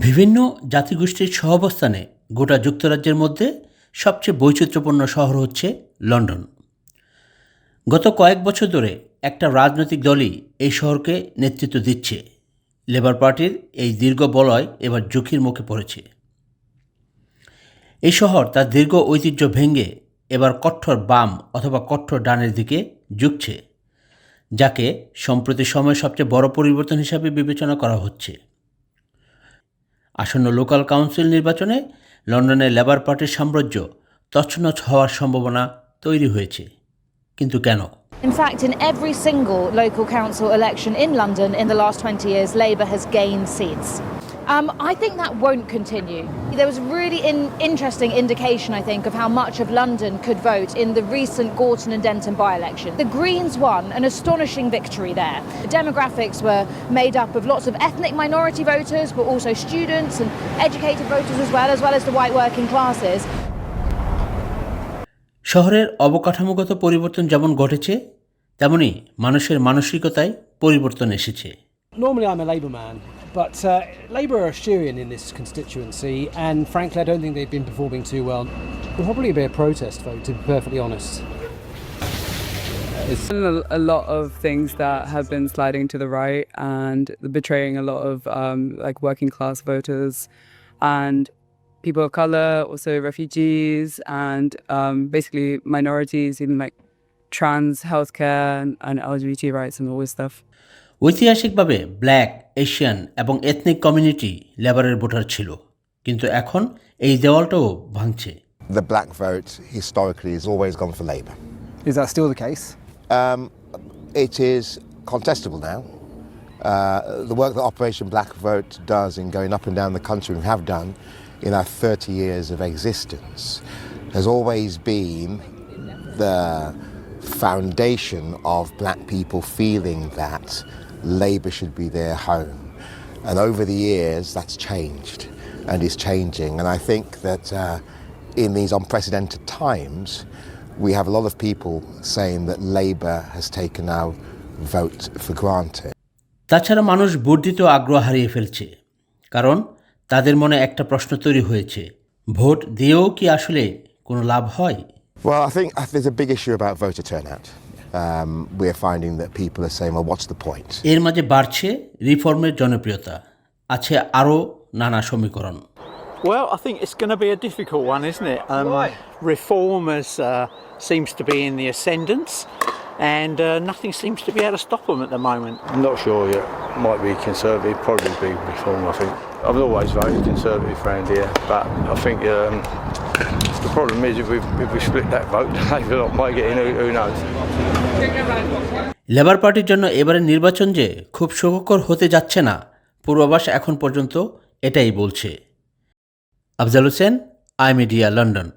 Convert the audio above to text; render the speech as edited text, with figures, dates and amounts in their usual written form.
বিভিন্ন জাতিগোষ্ঠীর সহাবস্থানে গোটা যুক্তরাজ্যের মধ্যে সবচেয়ে বৈচিত্র্যপূর্ণ শহর হচ্ছে লন্ডন। গত কয়েক বছর ধরে একটা রাজনৈতিক দলই এই শহরকে নেতৃত্ব দিচ্ছে। লেবার পার্টির এই দীর্ঘ বলয় এবার ঝুঁকির মুখে পড়েছে। এই শহর তার দীর্ঘ ঐতিহ্য ভেঙে এবার কট্টর বাম অথবা কট্টর ডানের দিকে ঝুঁকছে, যাকে সম্প্রতি সময়ে সবচেয়ে বড় পরিবর্তন হিসাবে বিবেচনা করা হচ্ছে। আসন্ন লোকাল কাউন্সিল নির্বাচনে লন্ডনের লেবার পার্টির সাম্রাজ্য তছনছ হওয়ার সম্ভাবনা তৈরি হয়েছে। কিন্তু কেন? In fact, in every single local council election in London in the last 20 years, Labour has gained seats. I think that won't continue. There was a really interesting indication, I think, of how much of London could vote in the recent Gorton and Denton by-election. The Greens won an astonishing victory there. The demographics were made up of lots of ethnic minority voters, but also students and educated voters as well as the white working classes. শহরের অবকাঠামোগত পরিবর্তন যেমন ঘটেছে, তেমনি মানুষের মানসিকতায় পরিবর্তন এসেছে। Normally I'm a Labour man, but Labour are Assyrian in this constituency, and frankly I don't think they've been performing too well. It'll probably be a protest vote, to be perfectly honest. It's a lot of things that have been sliding to the right and betraying a lot of like working class voters and people of colour, also refugees and basically minorities, even like trans healthcare and LGBT rights and all this stuff. ঐতিহাসিকভাবে black, Asian এবং ethnic community লেবারের voter ছিল, কিন্তু এখন এই দেওয়ালটাও ভাঙছে। The black vote historically has always gone for Labour. Is that still the case? It is contestable now. The work that Operation Black Vote does in going up and down the country and have done in our 30 years of existence has always been the foundation of black people feeling that Labour should be their home. And over the years that's changed and is changing, and I think that in these unprecedented times we have a lot of people saying that Labour has taken our vote for granted. তাছাড়া মানুষ vote দিতেও আগ্রহ হারিয়ে ফেলছে, কারণ তাদের মনে একটা প্রশ্ন তৈরি হয়েছে, ভোট দিয়েও কি আসলে কোনো লাভ হয়? Well, I think there's a big issue about voter turnout. We are finding that people are saying, well, what's the point? এর মাঝে বাড়ছে রিফর্মের জনপ্রিয়তা, আছে আরও নানা সমীকরণ। Well, I think it's going to be a difficult one, isn't it? Reform seems to be in the ascendance, and nothing seems to be able to stop them at the moment. I'm not sure yet. Might be Conservative, probably be Reform, I think. I've always voted Conservative around here, but I think the problem is if we split that vote, Labour might get in, who knows. Labour পার্টির জন্য এবারের নির্বাচন যে খুব সুখকর হতে যাচ্ছে না, পূর্বাভাস এখন পর্যন্ত এটাই বলছে। Afzal Hossain, I media, London.